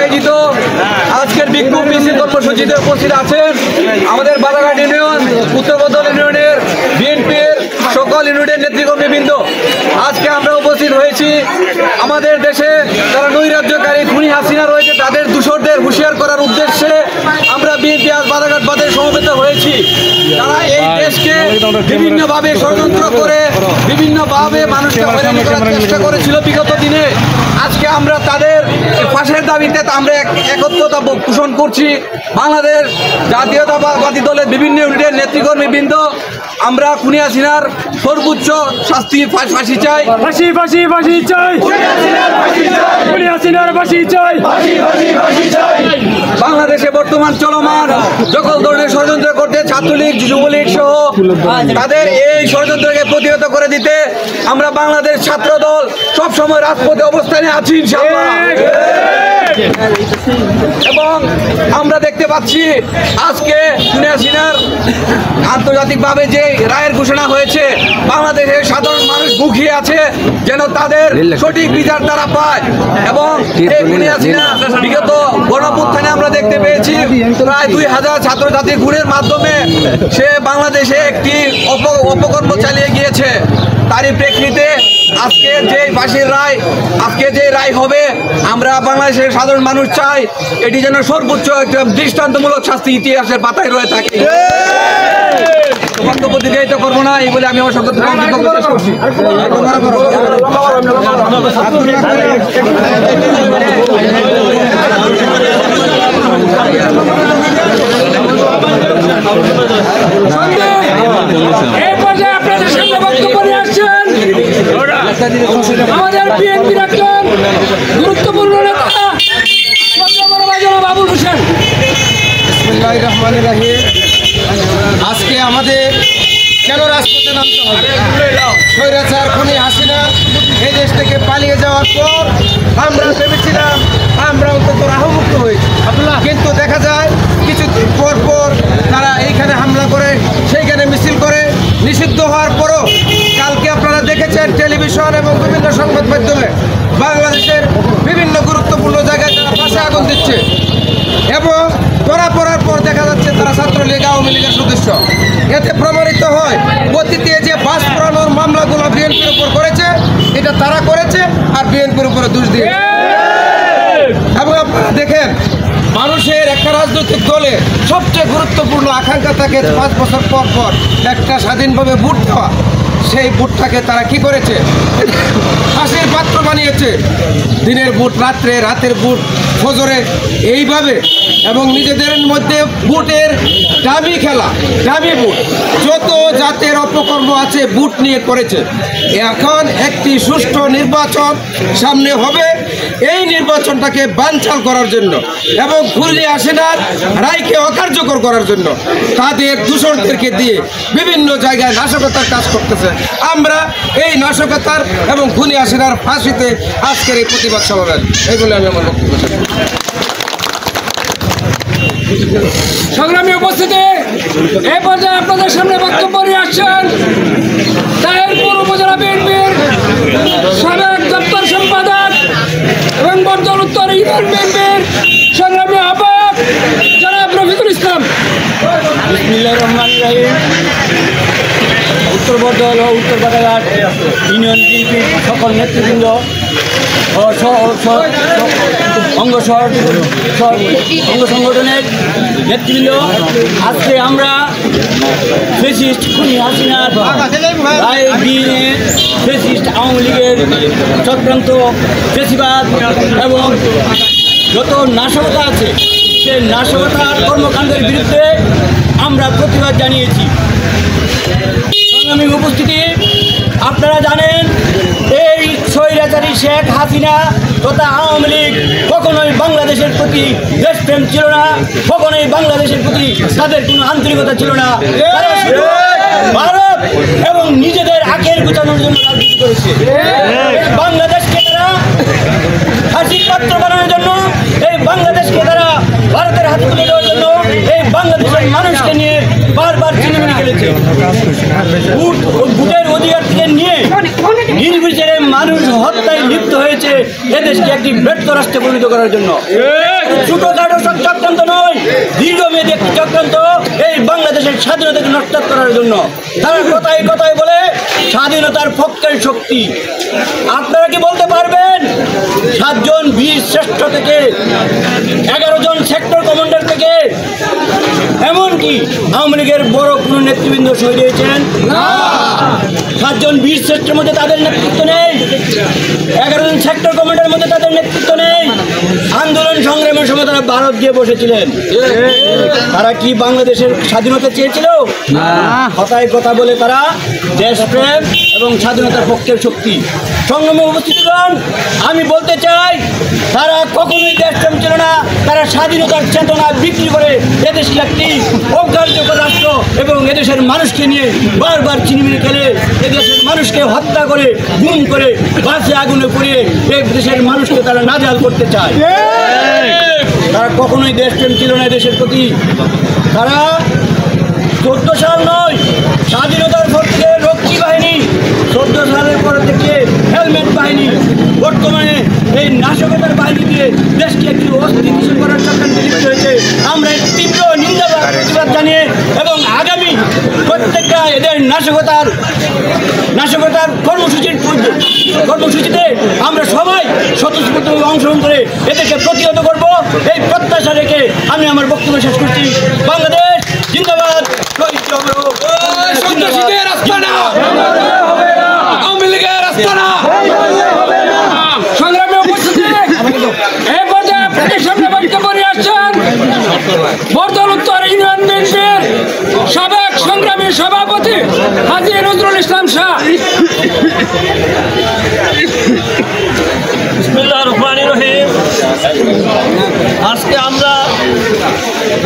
আয়োজিত আজকের বিক্ষোভ মিছিল কর্মসূচিতে উপস্থিত আছেন আমাদের বাজারঘাট ইউনিয়ন, উত্তরবদল ইউনিয়নের বিএনপির সকল ইউনিটের নেতৃবৃন্দ। আজকে আমরা উপস্থিত হয়েছি আমাদের দেশে যারা নৈরাজ্যকারী খুনি হাসিনা রয়েছে তাদের দূষরদের হুঁশিয়ার করার উদ্দেশ্যে আমরা বিএনপি আজ বাজারঘাট বাজারে সমবেত হয়েছি। তারা এই দেশকে বিভিন্নভাবে ষড়যন্ত্র করে বিভিন্নভাবে মানুষকে হয়রানি করার চেষ্টা করেছিল বিগত দিনে। আজকে আমরা তাদের ফাঁসের দাবিতে আমরা একত্রতা পোষণ করছি। বাংলাদেশ জাতীয়তাবাদী দলের বিভিন্ন ইউনিটের নেতৃকর্মীবৃন্দ আমরা খুনি হাসিনার সর্বোচ্চ শাস্তি ফাঁসি চাই, ফাঁসি ফাঁসি ফাঁসি চাই, খুনি হাসিনার ফাঁসি চাই। বাংলাদেশে বর্তমান চলমান সকল ধরনের ষড়যন্ত্র করতে ছাত্রলীগ, যুবলীগ সহ তাদের এই ষড়যন্ত্রকে প্রতিহত করে দিতে আমরা বাংলাদেশ ছাত্র দল সবসময় রাজপথে অবস্থানে আছি ইনশাআল্লাহ। এবং আমরা দেখতে পাচ্ছি আজকে খুনি হাসিনার আন্তর্জাতিকভাবে যে রায়ের ঘোষণা হয়েছে, বাংলাদেশের সাধারণ মানুষ মুখিয়ে আছে যেন তাদের সঠিক বিচার তারা পায়। এবং এই খুনি হাসিনা বিগত গণঅভ্যুত্থানে আমরা দেখতে পেয়েছি প্রায় 2000 ছাত্রছাত্রী খুনের মাধ্যমে সে বাংলাদেশে একটি অপকর্ম চালিয়ে গিয়েছে। তারই প্রেক্ষিতে আজকে যে ফাঁসির রায়, আজকে যে রায় হবে, আমরা বাংলাদেশের সাধারণ মানুষ চাই এটি যেন সর্বোচ্চ একটা দৃষ্টান্তমূলক শাস্তি ইতিহাসের পাতায় রয়ে থাকে। বক্তব্য দীর্ঘায়িত করবো না এই বলে আমি আমার সংক্ষিপ্ত শেষ করছি। আপনাদের সামনে বক্তব্য নিয়ে আসছেন আমাদের বিএনপির একজন গুরুত্বপূর্ণ নেতা বাবুল হোসেন। বিসমিল্লাহির রহমানির রহিম। আজকে আমাদের কেন রাজপথে নামতে হবে? স্বৈরাচার খুনি হাসিনা এই দেশ থেকে পালিয়ে যাওয়ার পর আমরা ভেবেছিলাম আমরা অন্তত রাহমুক্ত হয়েছি, কিন্তু দেখা যায় কিছুদিন পর পর তারা এইখানে হামলা করে সেইখানে মিছিল করে। নিষিদ্ধ হওয়ার পরও কালকে আপনারা দেখেছেন টেলিভিশন এবং বিভিন্ন সংবাদ মাধ্যমে বাংলাদেশের বিভিন্ন গুরুত্বপূর্ণ জায়গায় তারা পাশে আগুন দিচ্ছে এবং ধরা পড়ার পর দেখা যাচ্ছে তারা ছাত্রলীগ, আওয়ামী লীগের সদস্য। এতে প্রমাণিত হয় অতীতে যে বাস পোড়ানোর মামলাগুলো বিএনপির উপর করেছে এটা তারা করেছে আর বিএনপির উপরে দোষ দিয়ে। এবং আপনারা দেখেন মানুষের একটা রাজনৈতিক দলে সবচেয়ে গুরুত্বপূর্ণ আকাঙ্ক্ষা থাকে 5 বছর পর পর একটা স্বাধীনভাবে ভোট দেওয়া। সেই ভোটটাকে তারা কি করেছে? ফাঁসির পাত্র বানিয়েছে। দিনের ভোট রাত্রে, রাতের ভোট ফজরে, এইভাবে এবং নিজেদের মধ্যে ভোটের দাবি খেলা, দাবি ভোট, যত জাতের অপকর্ম আছে ভোট নিয়ে করেছে। এখন একটি সুষ্ঠু নির্বাচন সামনে হবে, এই নির্বাচনটাকে বানচাল করার জন্য এবং খুনি হাসিনার রায়কে অকার্যকর করার জন্য তাদের দূষণদেরকে দিয়ে বিভিন্ন জায়গায় নাশকতার কাজ করতেছে। আমরা এই নাশকতার এবং খুনি হাসিনার ফাঁসিতে আজকের এই প্রতিবাদ সমাবেশ, এইগুলো আমি আমার বক্তব্য। সংগ্রামী উপস্থিতি, এই পর্যায়ে আপনাদের সামনে বক্তব্য নিয়ে আসছেন তাহিরপুর উপজেলা বিএনপির সাবেক দপ্তর সম্পাদক এবং বর্ধমান উত্তর ইউনিয়ন বিএনপির সংগ্রামী আহ্বায়ক জনাব রফিকুল ইসলাম। বিসমিল্লাহির রহমানির রহিম। উত্তরবদল ও উত্তর বাজারঘাট ইউনিয়ন বিএনপির সকল নেতৃবৃন্দ ও অঙ্গ সংগঠনের নেতৃবৃন্দ, আজকে আমরা ফেসিস্ট খুনি হাসিনার রায় দিয়ে ফেসিস্ট আওয়ামী লীগের চক্রান্ত ফেসিবাদ এবং যত নাশকতা আছে সেই নাশকতার কর্মকাণ্ডের বিরুদ্ধে আমরা প্রতিবাদ জানিয়েছি। সংগ্রামী উপস্থিতি, আপনারা জানেন এই স্বৈরাচারী শেখ হাসিনা তথা আওয়ামী লীগ কখনোই বাংলাদেশের প্রতি দেশপ্রেম ছিল না, কখনোই বাংলাদেশের প্রতি তাদের কোনো আন্তরিকতা ছিল না। তারা শুধু ভারত এবং নিজেদের আখের গুছানোর জন্য রাজনীতি করেছে। বাংলাদেশকে তারা ফাঁসির পাত্র বানানোর জন্য, এই বাংলাদেশকে তারা ভারতের হাতে তুলে দেওয়ার জন্য এই বাংলাদেশের মানুষকে নিয়ে বারবার চিনিমিনি খেলেছে। ভোটের অধিকার থেকে নিয়ে নির্বিচারে মানুষ হত্যায় লিপ্ত হয়েছে এদেশকে একটি ব্যর্থ রাষ্ট্রে পরিণত করার জন্য। ছোটখাটো চক্রান্ত নয়, দীর্ঘমেয়াদী একটি চক্রান্ত এই বাংলাদেশের স্বাধীনতাকে নষ্ট করার জন্য। তারা কথায় কথায় বলে স্বাধীনতার পক্ষের শক্তি। আপনারা কি বলতে পারবেন 7 জন বীর শ্রেষ্ঠ থেকে 11 জন সেক্টর কমান্ডার থেকে এমনকি আওয়ামী লীগের বড় কোনো নেতৃবৃন্দ শহীদ হয়েছেন? 7 জন বীর শ্রেষ্ঠের মধ্যে তাদের নেতৃত্ব নেই, 11 জন সেক্টর কমান্ডারের মধ্যে তাদের নেতৃত্ব নেই। আন্দোলন সংগ্রামের সময় তারা ভারত গিয়ে বসেছিলেন। তারা কি বাংলাদেশের স্বাধীনতা চেয়েছিল? কথায় কথা বলে তারা দেশপ্রেম এবং স্বাধীনতার পক্ষের শক্তি। সংগ্রামে উপস্থিতগণ, আমি বলতে চাই তারা কখনোই দেশপ্রেম ছিল না। তারা স্বাধীনতার চেতনা বিক্রি করে এদেশকে একটি অকার্যকর রাষ্ট্র এবং এদেশের মানুষকে নিয়ে বারবার চিনিমিনি খেলে এদেশের মানুষকে হত্যা করে গুম করে বাসে আগুনে পুড়িয়ে এই দেশের মানুষকে তারা নাজেহাল করতে চায়। তারা কখনোই দেশপ্রেম ছিল না দেশের প্রতি। তারা 14 সাল নয়, স্বাধীনতার পর থেকে রক্ষী বাহিনী, 14 সালের পর থেকে হেলমেট বাহিনী, বর্তমানে এই নাশকতার বাহিনী দিয়ে দেশকে একটি অস্থিতিশীল করার চক্রান্তে লিপ্ত হয়েছে। আমরা এর তীব্র নিন্দাবাদ প্রতিবাদ জানিয়ে এবং আগামী প্রত্যেকটা এদের নাশকতার কর্মসূচিতে আমরা সবাই স্বতঃস্ফূর্তভাবে অংশগ্রহণ করে এদেরকে প্রতিহত করব, এই প্রত্যাশা রেখে আমি আমার বক্তব্য শেষ করছি। বাংলাদেশ জিন্দাবাদ। সন্ত্রাসীদের আস্তানা, আওয়ামী লীগের আস্তানা। সংগ্রামে উপস্থিতি এই পর্যায়ে আপনাদের সামনে বক্তব্য নিয়ে আসছেন বরদল উত্তর ইউনিয়ন বিএনপির সাবেক সংগ্রামী সভাপতি হাজী নজরুল ইসলাম শাহ। বিসমিল্লাহির রহমানির রহিম। আজকে আমরা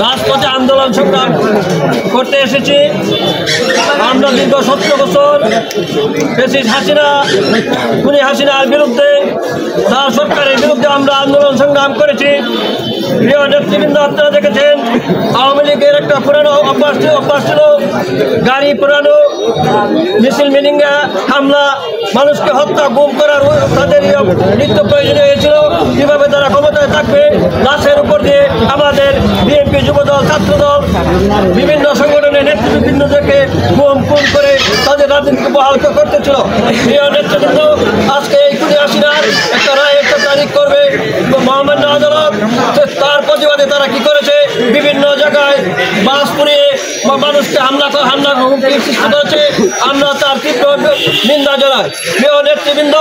রাজপথে আন্দোলন সংগ্রাম করতে এসেছি। আমরা দীর্ঘ 17 বছর ফ্যাসিস্ট হাসিনা, খুনি হাসিনার বিরুদ্ধে, তার সরকারের বিরুদ্ধে আমরা আন্দোলন সংগ্রাম করেছি। প্রিয় নেতৃবৃন্দ, আপনারা দেখেছেন আওয়ামী লীগের একটা পুরানো অভ্যাস ছিল গাড়ি পুরানো, মিছিল মিটিংয়ে হামলা, মানুষকে হত্যা গুম করার তাদের নিত্য প্রয়োজনীয় হয়েছিল। কীভাবে তারা ক্ষমতায় থাকবে, লাশের উপর দিয়ে আমাদের বিএনপি, যুবদল, ছাত্রদল, বিভিন্ন সংগঠনের নেতৃবৃন্দদেরকে গুম খুন করে তাদের রাজনীতিকে প্রভাবিত করতেছিল। প্রিয় নেতৃবৃন্দ, আজকে এই খুনি হাসিনার একটা রায়, একটা তারিখ করবে মহামান্য আদালত। তার প্রতিবাদে তারা কি করেছে, বিভিন্ন জায়গায় বাস পুড়িয়ে মানুষকে হামলা হুমকির সৃষ্টি করেছে। আমরা তার তীব্র নিন্দা জানাই। প্রিয় নেতৃবৃন্দ,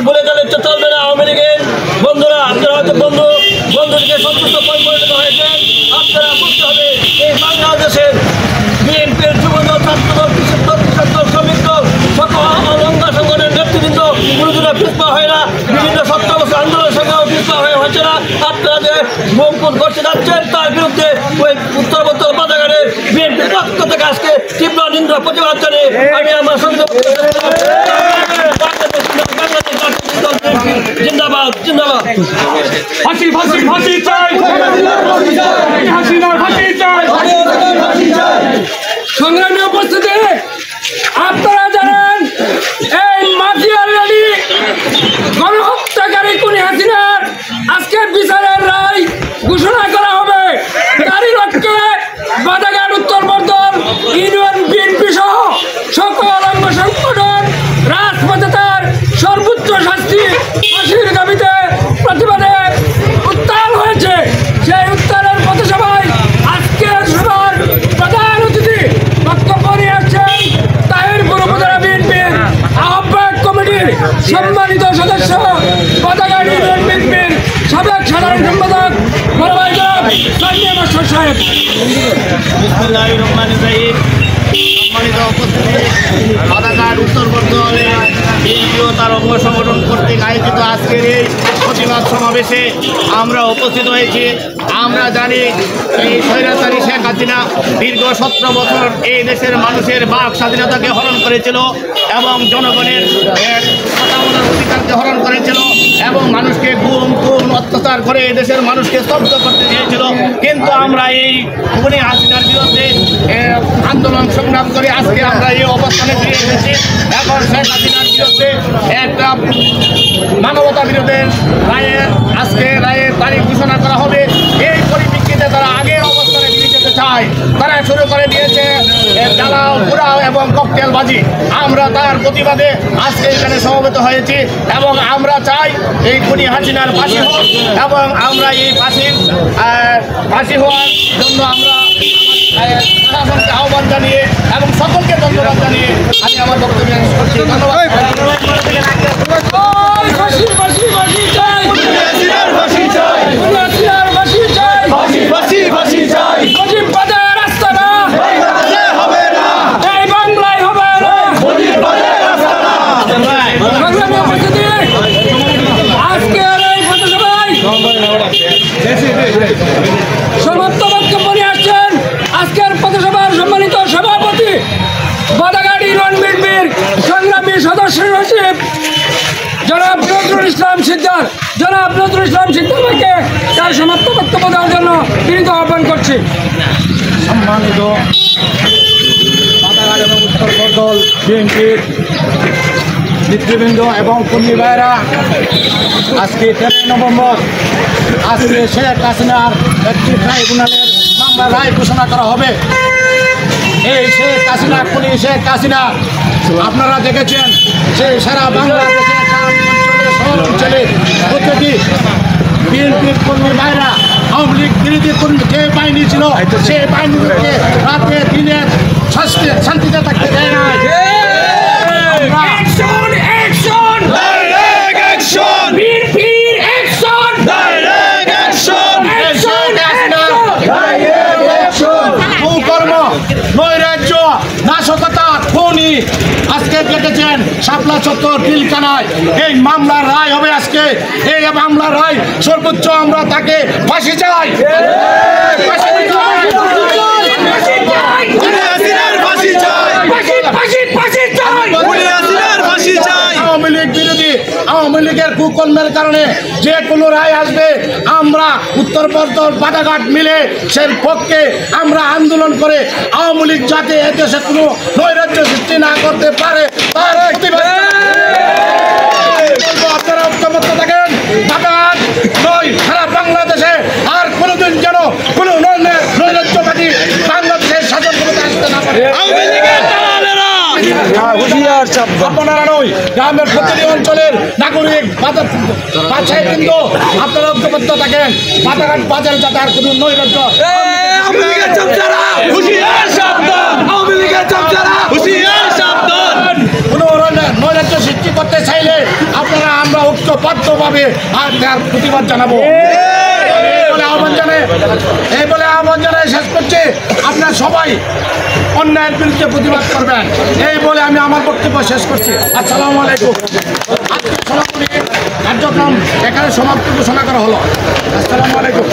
বলে গেলে চলবে না। আওয়ামী লীগের বন্ধুরা, আপনারা হয়তো বন্ধুদিকে সন্তুষ্ট পরিণত হয়েছে। আপনারা বুঝতে হবে এই বাংলাদেশের বিএনপির, যুবদল, ছাত্রদল, কৃষক, শ্রমিক দল, সকল অঙ্গ সংগঠনের নেতৃবৃন্দ কোনোদিনও পিছপা হয় না। বিভিন্ন 17 বছর আন্দোলন সংগ্রাম পিছপা হচ্ছে না। আপনারা যে গুম করতে যাচ্ছেন তার বিরুদ্ধে ওই উত্তরবর্তী বাজারের বিএনপির পক্ষ থেকে আজকে তীব্র নিন্দা প্রতিবাদ জানিয়ে আমি আমার সঙ্গে জিন্দাবাদ জিন্দাবাদ। ফাঁসি ফাঁসি ফাঁসি চাই, হাসিনার ফাঁসি চাই। সংগ্রামী উপস্থিতি, আপনারা জানেন এই মাফিয়ার রেডি গণহত্যাকারী খুনি হাসিনার আজকে বিচারের রায় ঘোষণা করা হবে। তারই লক্ষ্যে বাদাঘাট উত্তর বরদল ইউনিয়ন বিএনপি সহ সকল অঙ্গ সংগঠন রাজপথে তার সর্বোচ্চ শাস্তি ফাঁসির দাবিতে প্রতিবাদে উত্তাল হয়েছে। সেই উত্তালের পথসভায় আজকের সভার প্রধান অতিথি বক্তব্য নিয়ে আসছেন তাহিরপুর উপজেলা বিএনপির আহ্বায়ক কমিটির সম্মানিত সদস্য, বাদাঘাট ইউনিয়ন বিএনপির সাবেক সাধারণ সম্পাদক বড়ভাই জনাব সাইমে মাস্টার সাহেব। বিসমিল্লাহির রহমানির রহিম। সম্মানিত উপস্থিতি, বাদাঘাট উত্তর বর্ধমানে বিএনপি ও তার অঙ্গ সংগঠন কর্তৃক আয়োজিত আজকের এই প্রতিবাদ সমাবেশে আমরা উপস্থিত হয়েছি। আমরা জানি এই স্বৈরাচারী শেখ হাসিনা দীর্ঘ 17 বছর এই দেশের মানুষের বাক স্বাধীনতাকে হরণ করেছিল এবং জনগণের কথা বলার অধিকারকে হরণ করেছিল এবং মানুষকে গুম খুন অত্যাচার করে এই দেশের মানুষকে স্তব্ধ করতে চেয়েছিল। কিন্তু আমরা এই খুনি হাসিনার বিরুদ্ধে আন্দোলন সংগ্রাম করে আজকে আমরা এই অবস্থানে ফিরে এসেছি। এখন শেখ হাসিনার বিরুদ্ধে একটা মানবতা বিরোধের রায়ের আজকে রায়ের তারিখ ঘোষণা করা হবে। তেলবাজি। আমরা তার প্রতিবাদে আজকে এখানে সমবেত হয়েছি এবং আমরা চাই এই খুনি হাসিনার ফাঁসি হোক এবং আমরা এই ফাঁসি হওয়ার জন্য আমরা প্রশাসনকে আহ্বান জানিয়ে এবং সকলকে ধন্যবাদ জানিয়ে আমি আমার বক্তব্য শেষ করছি। ধন্যবাদ। ফাঁসি ফাঁসি ফাঁসি চাই, ফাঁসি চাই, ফাঁসি চাই, ফাঁসি ফাঁসি চাই, মুজিব বাজার রাস্তা না হবে না, এই বাংলায় হবে না, মুজিব বাজার রাস্তা না। সংগ্রামী উপস্থিতি, আজকের এই পথসভায় সমাপ্ত বক্তব্য নিয়ে আসছেন আজকের পথসভার সম্মানিত সভাপতি বাদাঘাট ইউনিয়ন বিএনপির সংগ্রামী সদস্য সচিব জনাব নজরুল ইসলাম সিকদার। জনাব নজরুল ইসলাম সিকদার ভাইকে তার সমাপ্ত বক্তব্য দেওয়ার জন্য বিনীত আহ্বান করছি। সম্মানিত বাদাঘাট এবং উত্তরবর্দল বিএনপির নেতৃবৃন্দ এবং কর্মী ভাইয়েরা, আজকে 13 নভেম্বর আজকে শেখ হাসিনার একটি ট্রাইব্যুনালের মামলা রায় ঘোষণা করা হবে। এই শেখ হাসিনা খুনি শেখ হাসিনা আপনারা দেখেছেন যে সারা বাংলাদেশে শহর অঞ্চলে প্রত্যেকটি বিএনপির কর্মী ভাইরা আওয়ামী লীগ বিরোধী কর্মী যে বাহিনী ছিল সেই বাহিনীকে রাতে দিনে শান্তিতে থাকতে দেয় নাই। নৈরাজ্য নাশকতা খুনি আজকে দেখেছেন শাপলা চত্বর পিলখানায় এই মামলার রায় হবে আজকে। এই মামলার রায় সর্বোচ্চ আমরা তাকে ফাঁসি চাই। আওয়ামী লীগ বিরোধী আওয়ামী লীগের কুকর্মের কারণে যে কোনো রায় আসবে আমরা উত্তরবর্দল বাদাঘাট মিলে সেই পক্ষে আমরা আন্দোলন করে আওয়ামী লীগ যাতে এদেশে কোনো নৈরাজ্য সৃষ্টি না করতে পারে তার একটি আপনারা ঐক্যবদ্ধ থাকেন। বাদাঘাট নয় সারা বাংলাদেশে আর কোনোদিন যেন কোনো নৈরাজ্যবাদী বাংলাদেশের শাসন ক্ষমতা আসতে না পারে। আপনারা নয় গ্রামের প্রতিটি অঞ্চলের নাগরিক বাদশাহীবৃন্দ আপনারা ঐক্যবদ্ধ থাকেন। বাদাঘাট বাজারে যাতে আর কোনো নৈরাজ্য কোনো নৈরাজ্য সৃষ্টি করতে চাইলে আপনারা আমরা ঐক্যবদ্ধভাবে আর তার প্রতিবাদ জানাবো এই বলে আহ্বান জানাই শেষ করছি। আপনারা সবাই অন্যায়ের বিরুদ্ধে প্রতিবাদ করবেন এই বলে আমি আমার বক্তব্য শেষ করছি। আসসালামু আলাইকুম। আজকে সমাপনী কার্যক্রম এখানে সমাপ্তি ঘোষণা করা হলো। আসসালামু আলাইকুম।